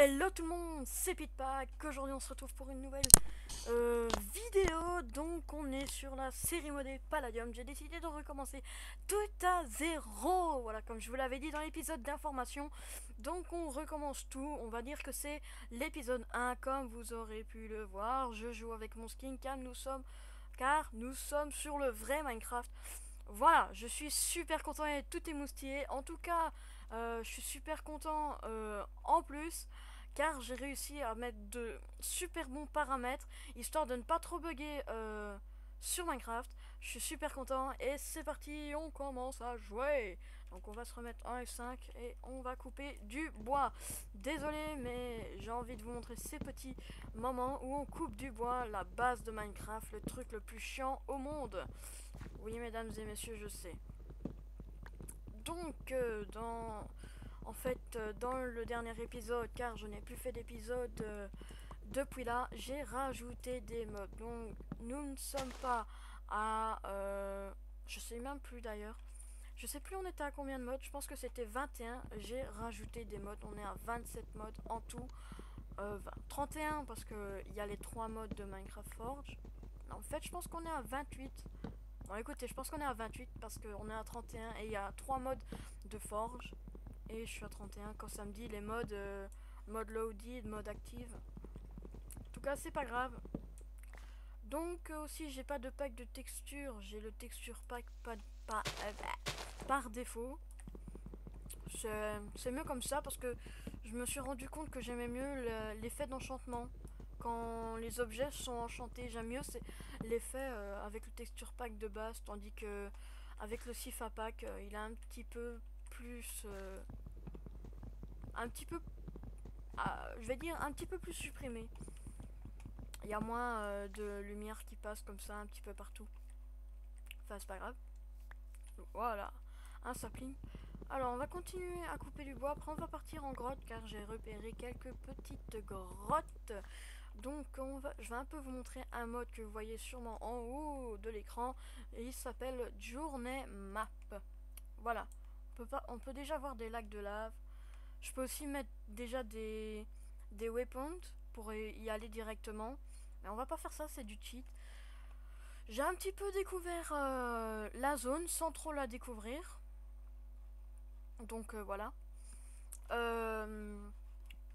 Hello tout le monde, c'est Pitpack. Aujourd'hui on se retrouve pour une nouvelle vidéo. Donc on est sur la série modée Palladium. J'ai décidé de recommencer tout à zéro. Voilà, comme je vous l'avais dit dans l'épisode d'information. Donc on recommence tout. On va dire que c'est l'épisode 1 comme vous aurez pu le voir. Je joue avec mon skin car nous sommes sur le vrai Minecraft. Voilà, je suis super content et tout est moustillé. En tout cas, je suis super content en plus car j'ai réussi à mettre de super bons paramètres histoire de ne pas trop bugger sur Minecraft. Je suis super content et c'est parti, on commence à jouer. Donc on va se remettre en F5 et on va couper du bois. Désolé mais j'ai envie de vous montrer ces petits moments où on coupe du bois, la base de Minecraft, le truc le plus chiant au monde. Oui, mesdames et messieurs, je sais. Donc, dans le dernier épisode, car je n'ai plus fait d'épisode depuis là, j'ai rajouté des modes. Donc, nous ne sommes pas à... je sais même plus d'ailleurs. Je sais plus on était à combien de modes. Je pense que c'était 21. J'ai rajouté des modes. On est à 27 modes en tout. 31 parce qu'il y a les 3 modes de Minecraft Forge. En fait, je pense qu'on est à 28. Bon écoutez, je pense qu'on est à 28 parce qu'on est à 31 et il y a 3 modes de forge. Et je suis à 31 quand ça me dit les modes mode loaded, mode active. En tout cas, c'est pas grave. Donc aussi, j'ai pas de pack de texture. J'ai le texture pack par défaut. C'est mieux comme ça parce que je me suis rendu compte que j'aimais mieux l'effet d'enchantement. Quand les objets sont enchantés, j'aime mieux l'effet avec le texture pack de base, tandis que avec le Sifa pack, il a un petit peu plus, un petit peu, je vais dire un petit peu plus supprimé. Il y a moins de lumière qui passe comme ça un petit peu partout. Enfin, c'est pas grave. Voilà, un sapling. Alors, on va continuer à couper du bois. Après, on va partir en grotte car j'ai repéré quelques petites grottes. Donc, je vais un peu vous montrer un mode que vous voyez sûrement en haut de l'écran. Et il s'appelle Journée Map. Voilà. On peut déjà voir des lacs de lave. Je peux aussi mettre déjà des waypoints pour y aller directement. Mais on va pas faire ça, c'est du cheat. J'ai un petit peu découvert la zone sans trop la découvrir. Donc voilà.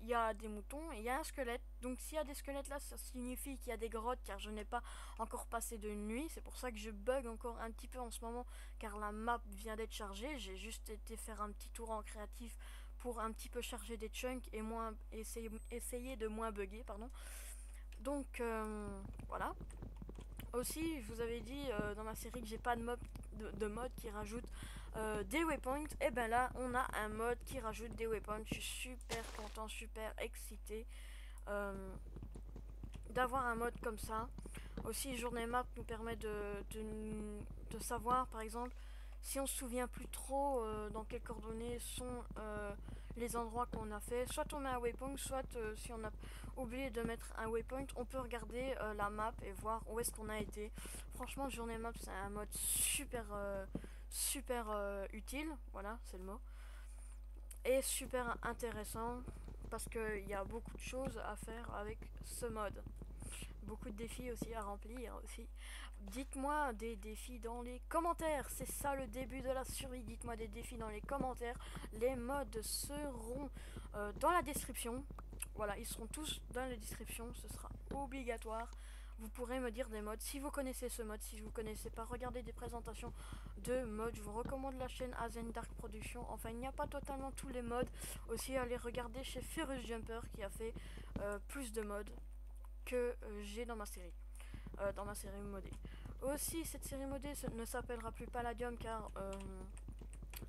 Il y a des moutons et il y a un squelette. Donc s'il y a des squelettes là, ça signifie qu'il y a des grottes car je n'ai pas encore passé de nuit. C'est pour ça que je bug encore un petit peu en ce moment car la map vient d'être chargée. J'ai juste été faire un petit tour en créatif pour un petit peu charger des chunks et essayer de moins bugger, pardon. Donc voilà. Aussi, je vous avais dit dans ma série que j'ai pas de mode qui rajoute des waypoints. Et ben là, on a un mode qui rajoute des waypoints. Je suis super content, super excité d'avoir un mode comme ça. Aussi, Journée Map nous permet de savoir, par exemple, si on se souvient plus trop dans quelles coordonnées sont les endroits qu'on a fait. Soit on met un waypoint, soit si on a oublié de mettre un waypoint, on peut regarder la map et voir où est-ce qu'on a été. Franchement, Journée Map, c'est un mode super utile. Voilà, c'est le mot. Et super intéressant parce qu'il y a beaucoup de choses à faire avec ce mode. Beaucoup de défis aussi à remplir aussi. Dites-moi des défis dans les commentaires. C'est ça le début de la survie. Dites-moi des défis dans les commentaires. Les modes seront dans la description. Voilà, ils seront tous dans la description. Ce sera obligatoire. Vous pourrez me dire des modes. Si vous connaissez ce mode, si vous ne connaissez pas, regardez des présentations de modes. Je vous recommande la chaîne Azen Dark Production. Enfin, il n'y a pas totalement tous les modes. Aussi, allez regarder chez Ferus Jumper qui a fait plus de modes que j'ai dans ma série modée. Aussi, cette série modée ne s'appellera plus Palladium car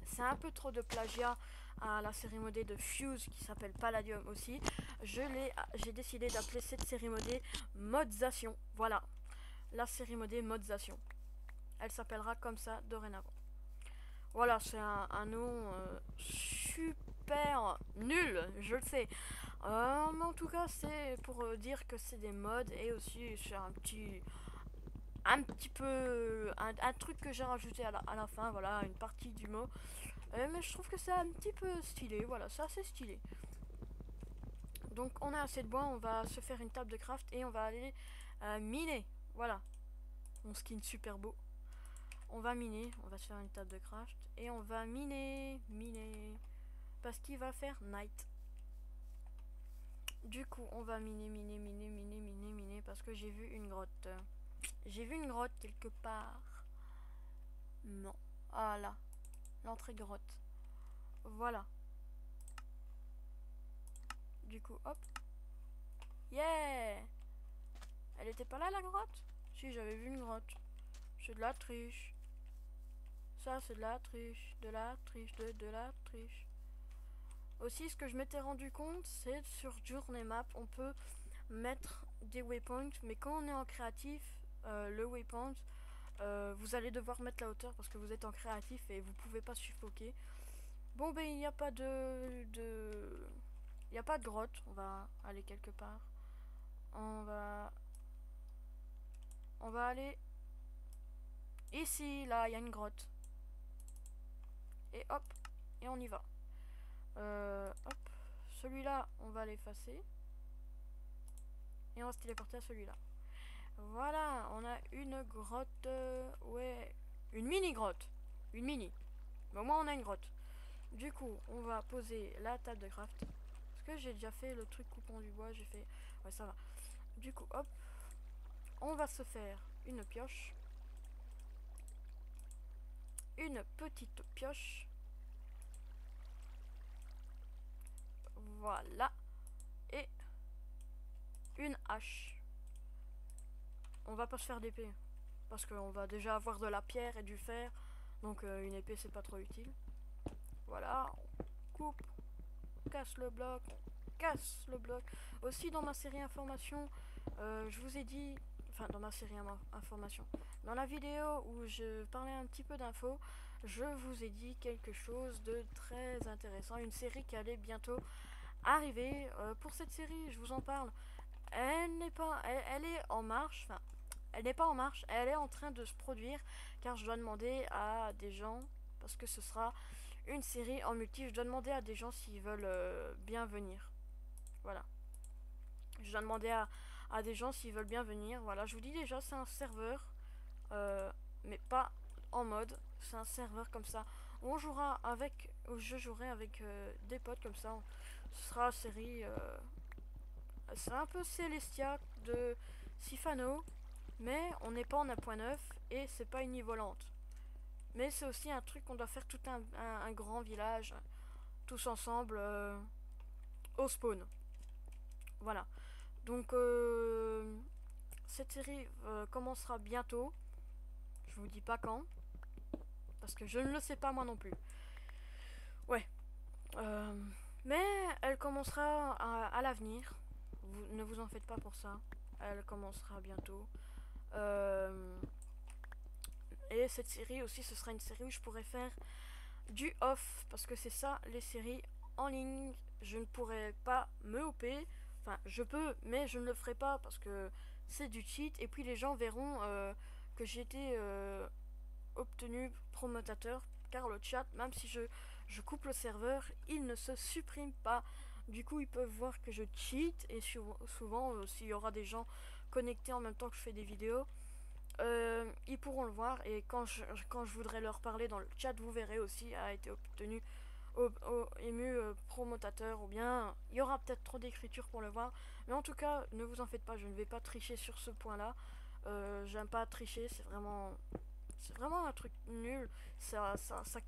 c'est un peu trop de plagiat à la série modée de Fuse qui s'appelle Palladium aussi. J'ai décidé d'appeler cette série modée Modsation. Voilà, la série modée Modsation. Elle s'appellera comme ça dorénavant. Voilà, c'est un nom super nul, je le sais. Mais en tout cas, c'est pour dire que c'est des mods et aussi c'est un petit peu, un truc que j'ai rajouté à la fin, voilà, une partie du mot. Mais je trouve que c'est un petit peu stylé, voilà, c'est assez stylé. Donc on a assez de bois, on va se faire une table de craft et on va aller miner. Voilà, mon skin super beau. On va miner, on va se faire une table de craft et on va miner, parce qu'il va faire night. Du coup, on va miner parce que j'ai vu une grotte. J'ai vu une grotte quelque part. Non. Ah là, l'entrée grotte. Voilà. Du coup, hop. Yeah! Elle était pas là la grotte? Si, j'avais vu une grotte. C'est de la triche. Ça, c'est de la triche. De la triche, de la triche. Aussi, ce que je m'étais rendu compte, c'est sur Journey Map, on peut mettre des waypoints, mais quand on est en créatif, le waypoint, vous allez devoir mettre la hauteur parce que vous êtes en créatif et vous pouvez pas suffoquer. Bon, ben, il n'y a pas il n'y a pas de grotte. On va aller quelque part. On va aller ici. Là, il y a une grotte. Et hop, et on y va. Hop, celui-là, on va l'effacer. Et on va se téléporter à celui-là. Voilà, on a une grotte. Ouais, une mini grotte. Une mini. Mais au moins, on a une grotte. Du coup, on va poser la table de craft. Parce que j'ai déjà fait le truc coupant du bois. J'ai fait. Ouais, ça va. Du coup, hop. On va se faire une pioche. Une petite pioche. Voilà. Et une hache. On va pas se faire d'épée. Parce qu'on va déjà avoir de la pierre et du fer. Donc une épée c'est pas trop utile. Voilà. On coupe. Casse le bloc. On casse le bloc. Aussi dans ma série information. Je vous ai dit. Enfin dans ma série information. Dans la vidéo où je parlais un petit peu d'infos. Je vous ai dit quelque chose de très intéressant. Une série qui allait bientôt arriver. Pour cette série je vous en parle. Elle n'est pas. Elle est en marche. Enfin. Elle n'est pas en marche, elle est en train de se produire car je dois demander à des gens, parce que ce sera une série en multi, je dois demander à des gens s'ils veulent bien venir. Voilà. Je dois demander à des gens s'ils veulent bien venir. Voilà, je vous dis déjà, c'est un serveur, mais pas en mode, c'est un serveur comme ça. Où on jouera avec, où je jouerai avec des potes comme ça. Ce sera série, c'est un peu Celestia de Sifano. Mais on n'est pas en 1.9 et c'est pas une île volante. Mais c'est aussi un truc qu'on doit faire tout un grand village, tous ensemble, au spawn. Voilà. Donc cette série commencera bientôt. Je vous dis pas quand. Parce que je ne le sais pas moi non plus. Ouais. Mais elle commencera à l'avenir. Ne vous en faites pas pour ça. Elle commencera bientôt. Et cette série aussi, ce sera une série où je pourrais faire du off. Parce que c'est ça, les séries en ligne. Je ne pourrais pas me OP. Enfin, je peux, mais je ne le ferai pas parce que c'est du cheat. Et puis les gens verront que j'ai été obtenu promotateur. Car le chat, même si je coupe le serveur, il ne se supprime pas. Du coup, ils peuvent voir que je cheat. Et souvent, s'il y aura des gens connectés en même temps que je fais des vidéos, ils pourront le voir. Et quand je voudrais leur parler dans le chat, vous verrez aussi a été obtenu ému promotateur, ou bien il y aura peut-être trop d'écriture pour le voir, mais en tout cas ne vous en faites pas, je ne vais pas tricher sur ce point là. J'aime pas tricher, c'est vraiment un truc nul. Ça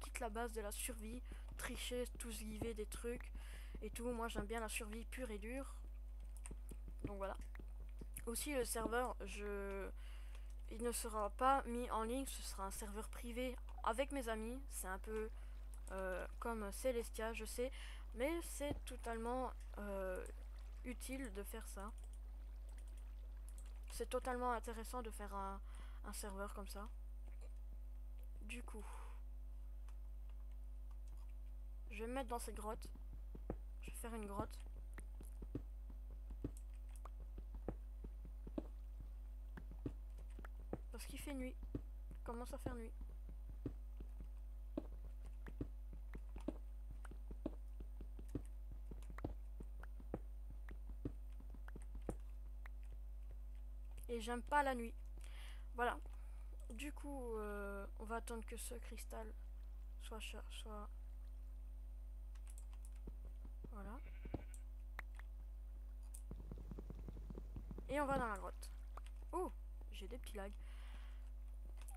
quitte la base de la survie. Tricher, tout giver des trucs et tout, moi j'aime bien la survie pure et dure. Donc voilà. Aussi le serveur, il ne sera pas mis en ligne, ce sera un serveur privé avec mes amis. C'est un peu comme Celestia, je sais, mais c'est totalement utile de faire ça. C'est totalement intéressant de faire un serveur comme ça. Du coup, je vais me mettre dans cette grotte. Je vais faire une grotte. Parce qu'il fait nuit. Il commence à faire nuit. et j'aime pas la nuit. Voilà. Du coup, on va attendre que ce cristal soit... Voilà. Et on va dans la grotte. Oh, j'ai des petits lags.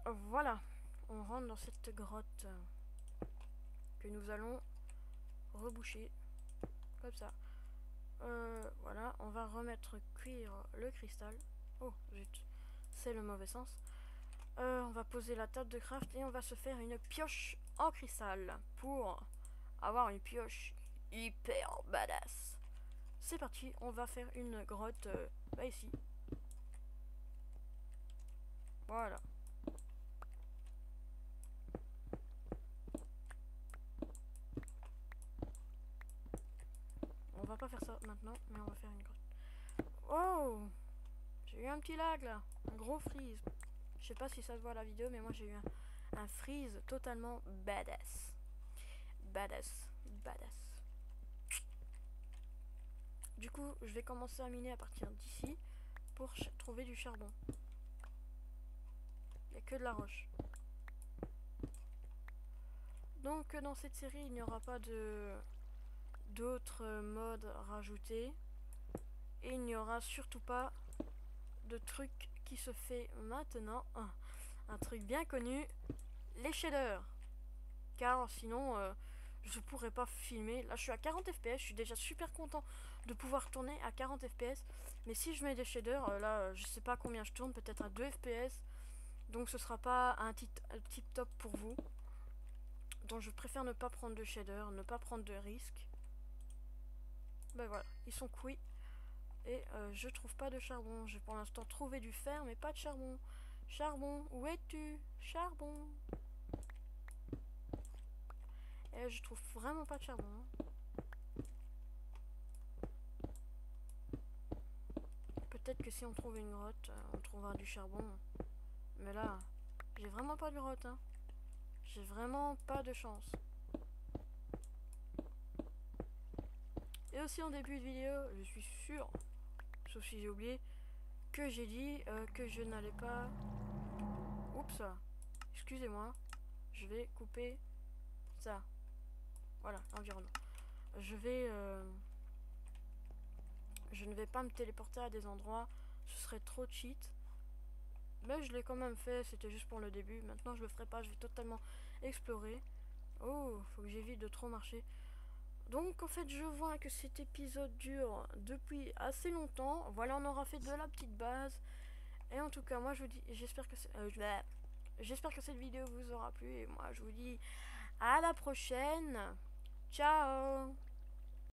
Voilà. On rentre dans cette grotte que nous allons reboucher. Comme ça. Voilà, on va remettre cuire le cristal. Oh, zut. C'est le mauvais sens. On va poser la table de craft et on va se faire une pioche en cristal pour avoir une pioche hyper badass. C'est parti, on va faire une grotte ici. Voilà. On va pas faire ça maintenant, mais on va faire une grotte. Oh, j'ai eu un petit lag là, un gros freeze. Je sais pas si ça se voit à la vidéo, mais moi j'ai eu un freeze totalement badass. Badass. Du coup, je vais commencer à miner à partir d'ici pour trouver du charbon. Il n'y a que de la roche. Donc dans cette série, il n'y aura pas d'autres modes rajoutés. Et il n'y aura surtout pas de truc qui se fait maintenant. Un truc bien connu, les shaders. Car sinon, je pourrais pas filmer. Là, je suis à 40 fps. Je suis déjà super content de pouvoir tourner à 40 fps. Mais si je mets des shaders, là, je sais pas combien je tourne. Peut-être à 2 fps. Donc ce sera pas un tip top pour vous. Donc je préfère ne pas prendre de shader, ne pas prendre de risques. Ben voilà, ils sont cuits. Et je trouve pas de charbon. J'ai pour l'instant trouvé du fer, mais pas de charbon. Charbon, où es-tu? Charbon. Et je trouve vraiment pas de charbon. Peut-être que si on trouve une grotte, on trouvera du charbon. Mais là, j'ai vraiment pas de grotte. J'ai vraiment pas de chance. Et aussi en début de vidéo, je suis sûre, sauf si j'ai oublié, que j'ai dit que je n'allais pas... Oups, excusez-moi, je vais couper ça. Voilà, l'environnement. Je ne vais pas me téléporter à des endroits, ce serait trop cheat. Mais je l'ai quand même fait, c'était juste pour le début. Maintenant je le ferai pas, je vais totalement explorer. Oh, faut que j'évite de trop marcher. Donc en fait je vois que cet épisode dure depuis assez longtemps. Voilà, on aura fait de la petite base. Et en tout cas moi je vous dis, j'espère que cette vidéo vous aura plu. Et moi je vous dis à la prochaine. Ciao.